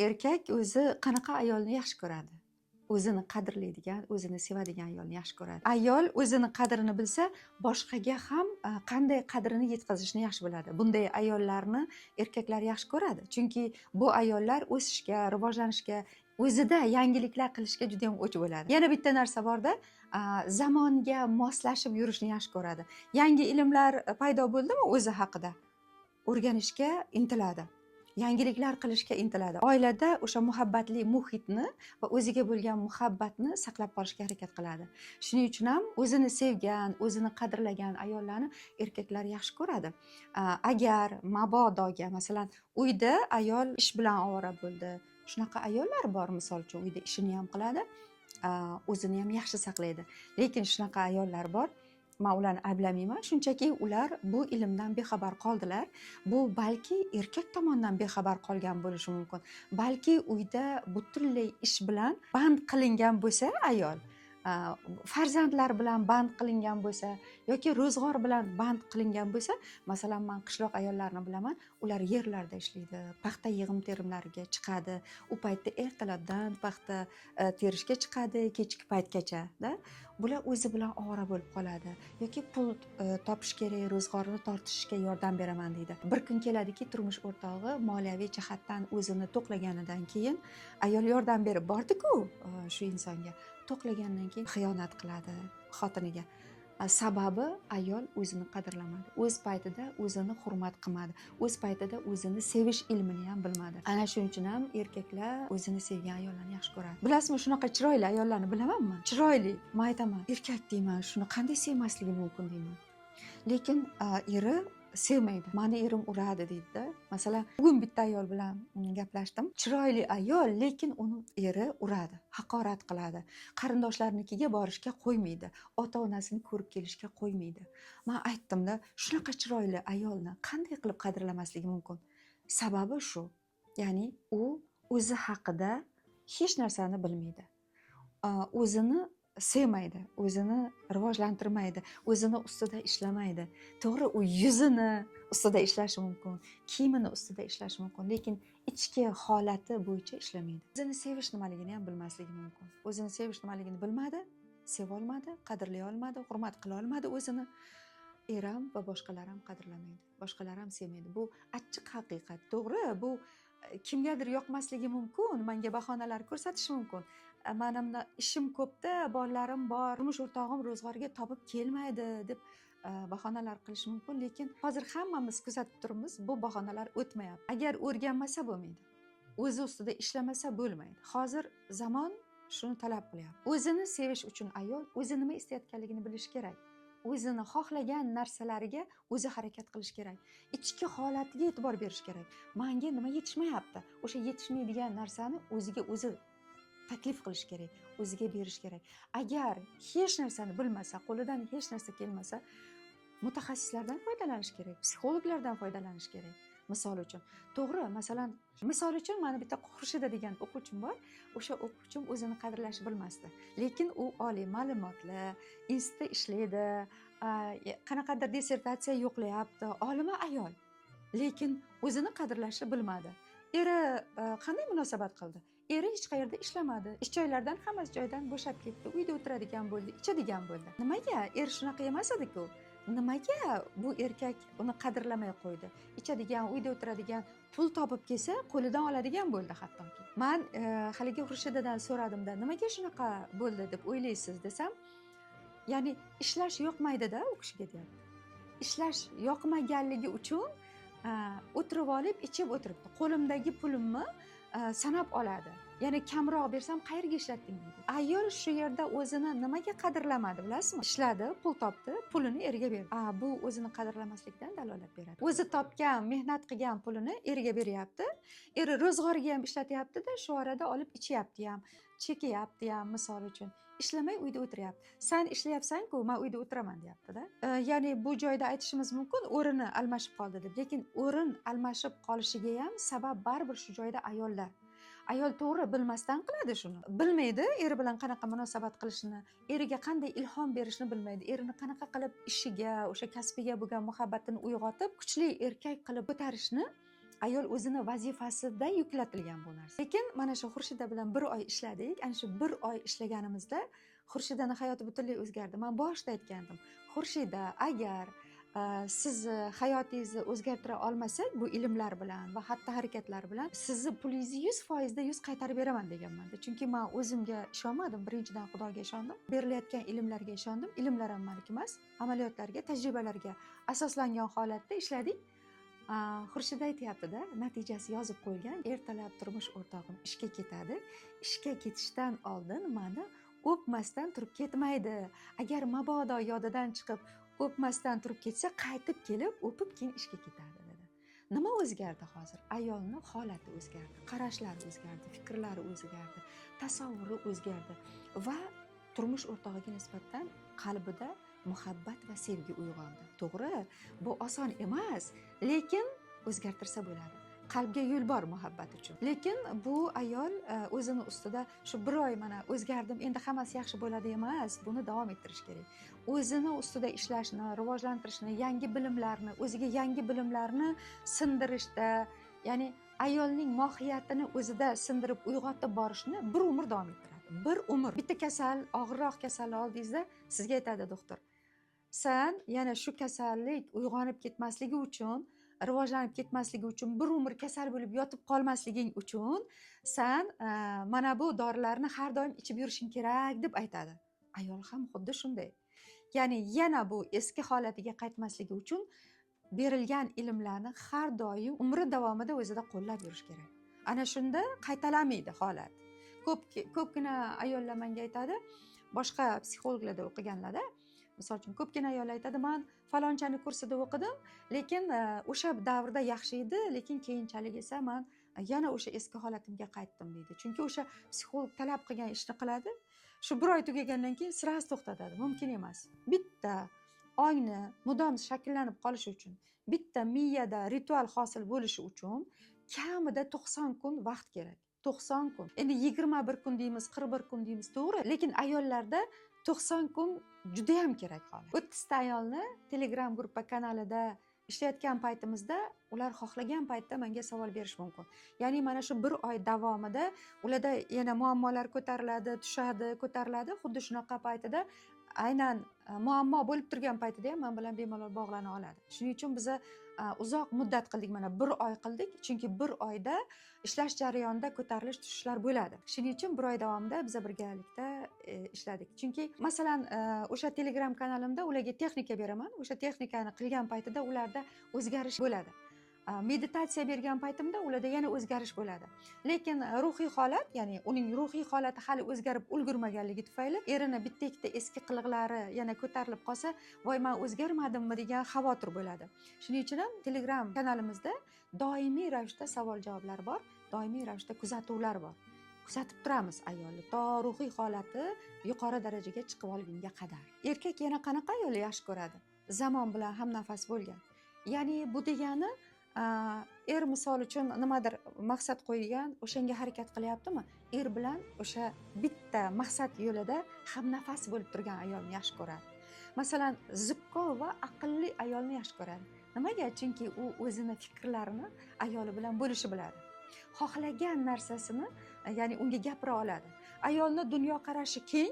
Erkak o'zi qanaqa ayolni yaxshi ko'radi? O'zini qadrlaydigan, o'zini sevadigan ayolni yaxshi ko'radi. Ayol o'zini qadrini bilsa, boshqaga ham qanday qadrini yetkazishni yaxshi biladi. Bunday ayollarni erkaklar yaxshi ko'radi. Chunki bu ayollar o'sishga, rivojlanishga, o'zida yangiliklar qilishga juda ham o'ch bo'ladi. Yana bitta narsa borda, zamonga moslashib yurishni yaxshi ko'radi. Yangi ilmlar paydo bo'ldimi o'zi haqida o'rganishga intiladi. Yangiliklar qilishga intiladi. Oilada o'sha muhabbatli muhitni va o'ziga bo'lgan muhabbatni saqlab qolishga harakat qiladi. Shuning uchun ham o'zini sevgan, o'zini qadrlagan ayollarni erkaklar yaxshi ko'radi. Agar mabodoga, masalan, uyda ayol ish bilan ovora bo'ldi. Shunaqa ayollar bor, misol uchun, uyda ishini ham qiladi, o'zini ham yaxshi saqlaydi. Lekin shunaqa ayollar bor, men ularni ayblamayman, shunchaki ular bu ilmdan bexabar qoldilar. Bu balki erkak tomonidan bexabar qolgan bo'lishi mumkin. Balki uyda butunlay ish bilan band qilingan bo'lsa ayol, farzandlar bilan band qilingan bo'lsa yoki ro'zg'or bilan band qilingan bo'lsa, masalan, men qishloq ayollarini bilaman, ular yerlarda ishlaydi, paxta yig'im-terimlariga chiqadi, u paytda ertalabdan paxta terishga chiqadi, kechki paytgacha-da. Bular o'zi bilan ovora bo'lib qoladi yoki pul topish kerak, ro'zg'orini tortishga yordam beraman deydi. Bir kun keladiki, turmush o'rtog'i moliyaviy jihatdan o'zini to'qlaganidan keyin ayol yordam berib bordi-ku shu insonga. To'qlagandan keyin xiyonat qiladi xotiniga. Sababi ayol o'zini qadrlamadi. O'z paytida o'zini hurmat qilmadi. O'z paytida o'zini sevish ilmini ham bilmadi. Ana shuning uchun ham erkaklar o'zini sevgan ayollarni yaxshi ko'radi. Bilasizmi, shunaqa chiroyli ayollarni bilamanmi? Chiroyli, men aytaman, erkak deyman, shuni qanday sevmasligi mumkin deyman. Lekin eri sevmaydi. Meni erim uradi deydi-da. Masalan, bugun bitta ayol bilan gaplashdim. Chiroyli ayol, lekin uni eri uradi, haqorat qiladi. Qarindoshlarnikiga borishga qo'ymaydi. Ota-onasini ko'rib kelishga qo'ymaydi. Men aytdim-da, shunaqa chiroyli ayolni qanday qilib qadrlamasligi mumkin? Sababi shu. Ya'ni u o'zi haqida hech narsani bilmaydi. O'zini sevmaydi, o'zini rivojlantirmaydi, o'zini ustida ishlamaydi. To'g'ri, u yuzini ustida ishlashi mumkin, kiyimini ustida ishlashi mumkin, lekin ichki holati bo'yicha ishlamaydi. O'zini sevish nimaligini ham bilmasligi mumkin. O'zini sevish nimaligini bilmadi, seva olmadi, qadrlay olmadi, hurmat qila olmadi o'zini. Eram va boshqalar ham qadrlamaydi, boshqalar ham sevmaydi. Bu achchiq haqiqat. To'g'ri, bu kimgadir yoqmasligi mumkin, menga bahonalar ko'rsatishi mumkin. Menimda ishim ko'pda, bolalarim bor, turmush o'rtog'im ro'zg'orga topib kelmaydi deb bahonalar qilish mumkin, lekin hozir hammamiz kuzatib turibmiz, bu bahonalar o'tmayapti. Agar o'rganmasa bo'lmaydi. O'zi ustida ishlamasa bo'lmaydi. Hozir zamon shuni talab qilyapti. O'zini sevish uchun ayol o'zi nima istayotganligini bilishi kerak. O'zini xohlagan narsalariga o'zi harakat qilish kerak. Ichki holatiga e'tibor berish kerak. Menga nima yetishmayapti? O'sha yetishmaydigan narsani o'ziga o'zi taklif qilish kerak, o'ziga berish kerak. Agar hech narsani bilmasa, qo'lidan hech narsa kelmasa, mutaxassislardan foydalanish kerak, psixologlardan foydalanish kerak. Misol uchun, to'g'ri, masalan, misol uchun meni bitta Xurshida degan o'quvchim bor. O'sha o'quvchim o'zini qadrlashni bilmasdi. Lekin u oliy ma'lumotli, institutda ishlaydi, qanaqadir dissertatsiya yo'qlayapti, olima ayol. Lekin o'zini qadrlashni bilmadi. Eri qanday munosabat qildi? Eri hech qayerda ishlamadi. Ish joylaridan hammasi joydan bo'shab ketdi. Uyda o'tiradigan bo'ldi, ichadigan bo'ldi. Nimaga? Eri shunaqa emas edi-ku. Nimaga bu erkak uni qadrlamay qo'ydi? Ichadigan, uyda o'tiradigan, pul topib kelsa, qo'lidan oladigan bo'ldi hattoki. Men haligi Xurshidadan so'radimda, nimaga shunaqa bo'ldi deb o'ylaysiz desam, ya'ni ishlash yoqmaydi-da u kishiga deyapti. Ishlash yoqmaganligi uchun o'tirib olib, ichib o'tiribdi. Qo'limdagi pulimni sanab oladi. Ya'ni kamroq bersam qayerga ishlatding deydi. Ayol shu yerda o'zini nimaga qadrlamadi, bilasizmi? Ishladi, pul topdi, pulini eriga berdi. Bu o'zini qadrlamaslikdan dalolat beradi. O'zi topgan, mehnat qilgan pulini eriga beryapti. Eri ro'zg'origa ham ishlatyapti-da, shu orada olib ichyapti ham, chekyapti ham, misol uchun. Ishlamay uyda o'tiryapti. Sen ishlayapsan-ku, men uyda o'tiraman deyapti-da. Ya'ni bu joyda aytishimiz mumkin, o'rini almashib qoldi deb, lekin o'rin almashib qolishiga ham sabab baribir shu joyda ayolda. Ayol to'g'ri bilmasdan qiladi shuni. Bilmaydi eri bilan qanaqa munosabat qilishni, eriga qanday ilhom berishni bilmaydi. Erini qanaqa qilib ishiga, o'sha kasbiga bo'lgan muhabbatini uyg'otib, kuchli erkak qilib ko'tarishni ayol o'zini vazifasida yuklatilgan bu narsa. Lekin mana shu Xurshida bilan 1 oy ishladik. Ana shu 1 oy ishlaganimizda Xurshidani hayoti butunlay o'zgardi. Men boshida aytgandim. Xurshida, agar sizni hayotingizni o'zgartira olmasak bu ilmlar bilan va xatti harakatlar bilan sizni pulingizni 100% 100 qaytarib beraman deganman-da. Chunki men o'zimga ishonmadim. Birinchidan Xudoga ishondim, berilayotgan ilmlarga ishondim. Ilmlar ham meniki emas, amaliyotlarga, tajribalarga asoslangan holatda ishladik. Xurshida aytyapti-da, natijasi yozib qo'yilgan. Ertalab turmush o'rtog'im ishga ketadi. Ishga ketishdan oldin meni o'pmasdan turib ketmaydi. Agar mabodo yodidan chiqib o'pmasdan turib ketsa, qaytib kelib o'pib keyin ishga ketadi dedi. Nima o'zgardi hozir? Ayolni holati o'zgardi, qarashlari o'zgardi, fikrlari o'zgardi, tasavvuri o'zgardi va turmush o'rtog'iga nisbatan qalbida muhabbat va sevgi uyg'ondi. To'g'ri, bu oson emas, lekin o'zgartirsa bo'ladi. Qalbga yo'l bor muhabbat uchun. Lekin bu ayol o'zini ustida shu 1 oy mana o'zgardim, endi hammasi yaxshi bo'ladi emas, buni davom ettirish kerak. O'zini ustida ishlashni, rivojlantirishni, yangi bilimlarni, o'ziga yangi bilimlarni sindirishda, ya'ni ayolning mohiyatini o'zida sindirib uyg'otib borishni bir umr davom ettiradi. Bir umr. Bitta kasal, og'irroq kasalni oldingizda sizga aytadi doktor, sen yana shu kasallik uyg'onib ketmasligi uchun, rivojlanib ketmasligi uchun, bir umr kasal bo'lib yotib qolmasliging uchun sen mana bu dorilarni har doim ichib yurishing kerak deb aytadi. Ayol ham xuddi shunday. Ya'ni yana bu eski holatiga qaytmasligi uchun berilgan ilmlarni har doim umri davomida o'zida qo'llab yurish kerak. Ana shunda qaytalanmaydi holat. Ko'pgina ayollar menga aytadi, boshqa psixologlarda o'qiganlarda, misol uchun ko'pgina ayollar aytadi, men falonchani kursida o'qidim, lekin o'sha davrda yaxshi edi, lekin keyinchalik esa men yana o'sha eski holatimga qaytdim deydi. Chunki o'sha psixolog talab qilgan ishni qiladi, shu 1 oy tugagandan keyin sirasi to'xtatadi. Mumkin emas. Bitta ongni mudom shakllanib qolishi uchun, bitta miyada ritual hosil bo'lishi uchun kamida 90 kun vaqt kerak. 90 kun. Endi 21 kun deymiz, 41 kun deymiz, to'g'ri, lekin ayollarda 90 kun juda ham kerak holat. 30 ta ayolni Telegram gruppa kanalida ishlayotgan paytimizda ular xohlagan paytda menga savol berish mumkin. Ya'ni mana shu 1 oy davomida ularda yana muammolar ko'tariladi, tushadi, ko'tariladi. Xuddi shunaqa paytida aynan muammo bo'lib turgan paytida ham men bilan bemalol bog'lana oladi. Shuning uchun biz uzoq muddat qildik, mana 1 oy qildik, chunki 1 oyda ishlash jarayonida ko'tarilish tushishlar bo'ladi. Shuning uchun 1 oy davomida biz birgalikda ishladik. Chunki masalan o'sha Telegram kanalimda ularga texnika beraman. O'sha texnikani qilgan paytida ularda o'zgarish bo'ladi. Meditatsiya bergan paytimda ularda yana o'zgarish bo'ladi. Lekin ruhiy holat, ya'ni uning ruhiy holati hali o'zgarib ulgurmaganligi tufayli erini bitta ikkita eski qiliqlari yana ko'tarilib qolsa, voy men o'zgarmadimmi degan xavotir bo'ladi. Shuning uchun ham Telegram kanalimizda doimiy ravishda savol-javoblar bor, doimiy ravishda kuzatuvlar bor. Kuzatib turamiz ayolni to ruhiy holati yuqori darajaga chiqib olgunga qadar. Erkak yana qanaqa ayolni yaxshi ko'radi? Zamon bilan hamnafas bo'lgan. Ya'ni bu degani misol uchun nimadir maqsad qo'ygan, o'shanga harakat qilyaptimi? Bilan o'sha bitta maqsad yo'lida hamnafas bo'lib turgan ayolni yaxshi ko'radi. Masalan, zukko va aqlli ayolni yaxshi ko'radi. Nimaga? Chunki u o'zini fikrlarini ayoli bilan bo'lishni biladi. Xohlagan narsasini, ya'ni unga gapira oladi. Ayolni dunyoqarashi keng,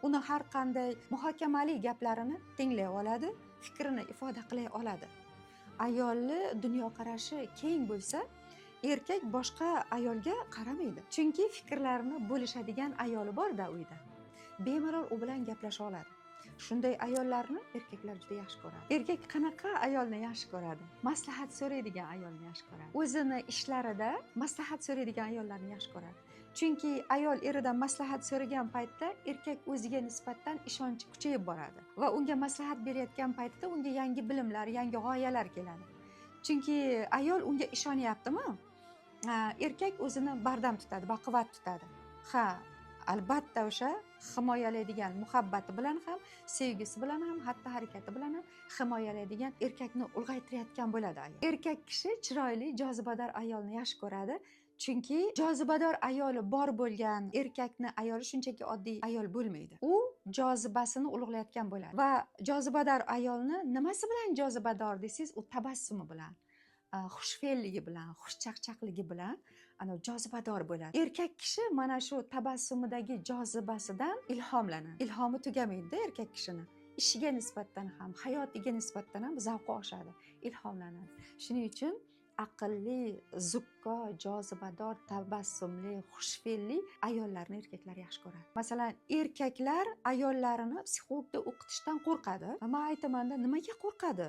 uni har qanday muhokamali gaplarini tinglay oladi, fikrini ifoda qilay oladi. Ayolni dunyoqarashi keng bo'lsa, erkak boshqa ayolga qaramaydi. Chunki fikrlarini bo'lishadigan ayoli bor-da uyda. Bemalol u bilan gaplasha oladi. Shunday ayollarni erkaklar juda yaxshi ko'radi. Erkak qanaqa ayolni yaxshi ko'radi? Maslahat so'raydigan ayolni yaxshi ko'radi. O'zini ishlarida maslahat so'raydigan ayollarni yaxshi ko'radi. Chunki ayol eridan maslahat so'ragan paytda erkak o'ziga nisbatan ishonchi kuchayib boradi va unga maslahat berayotgan paytda unga yangi bilimlar, yangi g'oyalar keladi. Chunki ayol unga ishonyaptimi? Erkak o'zini bardam tutadi, baquvvat tutadi. Ha, albatta o'sha himoyalaydigan muhabbati bilan ham, sevgisi bilan ham, xatti harakati bilan ham himoyalaydigan erkakni ulg'aytirayotgan bo'ladi ayol. Erkak kishi chiroyli, jozibador ayolni yaxshi ko'radi. Chunki jozibador ayoli bor bo'lgan erkakni ayoli shunchaki oddiy ayol bo'lmaydi. U jozibasini ulug'layotgan bo'ladi. Va jozibador ayolni nimasi bilan jozibador desangiz, u tabassumi bilan, xushfe'lligi bilan, xushchaqchaqligi bilan jozibador bo'ladi. Erkak kishi mana shu tabassumidagi jozibasidan ilhomlanadi. Ilhomi tugamaydi-da erkak kishini. Ishiga nisbatan ham, hayotiga nisbatan ham zavqi oshadi, ilhomlanadi. Shuning uchun aqlli, zukko, jozibador, tabassumli, xushfe'lli ayollarni erkaklar yaxshi ko'radi. Masalan, erkaklar ayollarini psixologda o'qitishdan qo'rqadi. Men aytaman-da, nimaga qo'rqadi?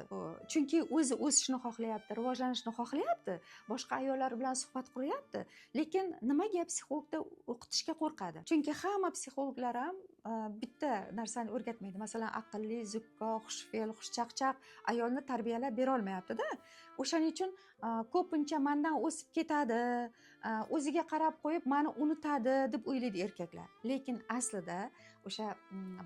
Chunki o'zi o'sishni xohlayapti, rivojlanishni xohlayapti, boshqa ayollar bilan suhbat quryapti. Lekin nimaga psixologda o'qitishga qo'rqadi? Chunki hamma psixologlar ham bitta narsani o'rgatmaydi. Masalan, aqlli, zukko, xushfe'l, xushchaqchaq ayolni tarbiyalab bera olmayapti-da. O'shaning uchun ko'pincha mendan o'sib ketadi, o'ziga qarab qo'yib meni unutadi deb o'ylaydi erkaklar. Lekin aslida o'sha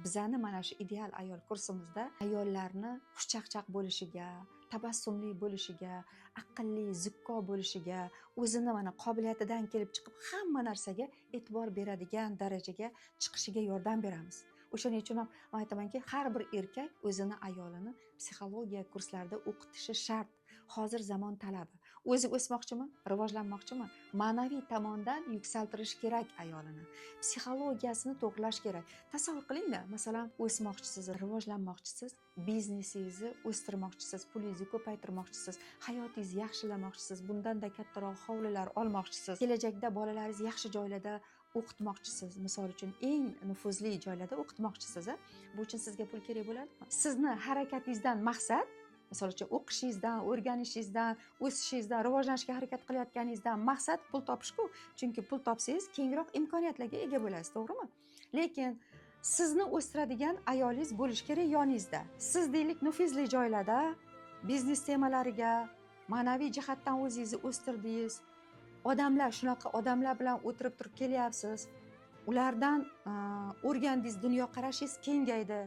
bizani mana shu ideal ayol kursimizda ayollarni xushchaqchaq bo'lishiga, tabassumli bo'lishiga, aqlli, zukko bo'lishiga, o'zini mana qobiliyatidan kelib chiqib hamma narsaga e'tibor beradigan darajaga chiqishiga yordam beramiz. O'shaning uchun ham men aytamanki, har bir erkak o'zini ayolini psixologiya kurslarida o'qitishi shart. Hozir zamon talabi. O'zi o'smoqchimi, rivojlanmoqchimi? Ma'naviy tomondan yuksaltirish kerak ayolini. Psixologiyasini to'g'rilash kerak. Tasavvur qilinglar, masalan, o'smoqchisiz, rivojlanmoqchisiz, biznesingizni o'stirmoqchisiz, pulingizni ko'paytirmoqchisiz, hayotingizni yaxshilamoqchisiz, bundanda kattaroq hovlilar olmoqchisiz, kelajakda bolalaringizni yaxshi joylarda o'qitmoqchisiz, misol uchun eng nufuzli joylarda o'qitmoqchisiz. Bu uchun sizga pul kerak bo'ladimi? Sizni harakatingizdan maqsad, misol uchun o'qishingizdan, o'rganishingizdan, o'sishingizdan, rivojlanishga harakat qilayotganingizdan maqsad pul topishku. Chunki pul topsangiz kengroq imkoniyatlarga ega bo'lasiz, to'g'rimi? Lekin sizni o'stiradigan ayolingiz bo'lishi kerak yoningizda. Siz deylik nufuzli joylarda biznes temalariga, ma'naviy jihatdan o'zingizni o'stirdingiz. Odamlar, shunaqa odamlar bilan o'tirib turib kelyapsiz. Ulardan o'rgandingiz, dunyoqarashingiz kengaydi.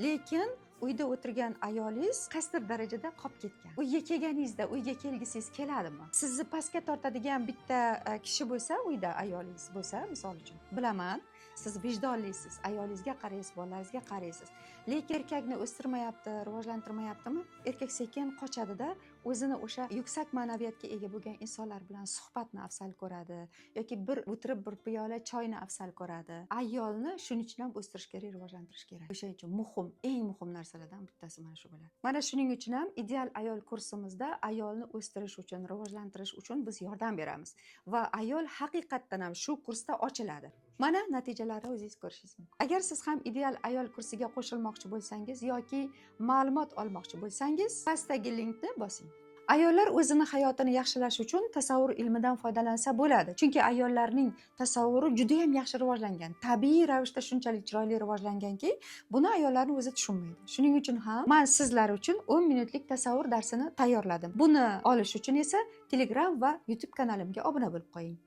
Lekin uyda o'tirgan ayolingiz qaysidir darajada qolib ketgan. Uyga kelganingizda, uyga kelgisingiz keladimi? Sizni pastga tortadigan bitta kishi bo'lsa, uyda ayolingiz bo'lsa, misol uchun, bilaman, siz vijdonlisiz, ayolingizga qaraysiz, bolalaringizga qaraysiz. Lekin erkakni o'stirmayapti, rivojlantirmayaptimi? Erkak sekin qochadi-da, o'zini o'sha yuksak ma'naviyatga ega bo'lgan insonlar bilan suhbatni afzal ko'radi yoki bir o'tirib bir piyola choyni afzal ko'radi. Ayolni shuning uchun ham o'stirish kerak, rivojlantirish kerak. O'shaning uchun muhim, eng muhim narsalardan bittasi mana shu bo'ladi. Mana shuning uchun ham ideal ayol kursimizda ayolni o'stirish uchun, rivojlantirish uchun biz yordam beramiz va ayol haqiqatdan ham shu kursda ochiladi. Mana natijalarni o'zingiz ko'rishingiz mumkin. Agar siz ham ideal ayol kursiga qo'shilmoqchi bo'lsangiz yoki ma'lumot olmoqchi bo'lsangiz, pastdagi linkni bosing. Ayollar o'zini hayotini yaxshilash uchun tasavvur ilmidan foydalansa bo'ladi. Chunki ayollarning tasavvuri juda ham yaxshi rivojlangan. Tabiiy ravishda shunchalik chiroyli rivojlanganki, buni ayollarning o'zi tushunmaydi. Shuning uchun ham men sizlar uchun 10 minutlik tasavvur darsini tayyorladim. Buni olish uchun esa Telegram va YouTube kanalimga obuna bo'lib qo'ying.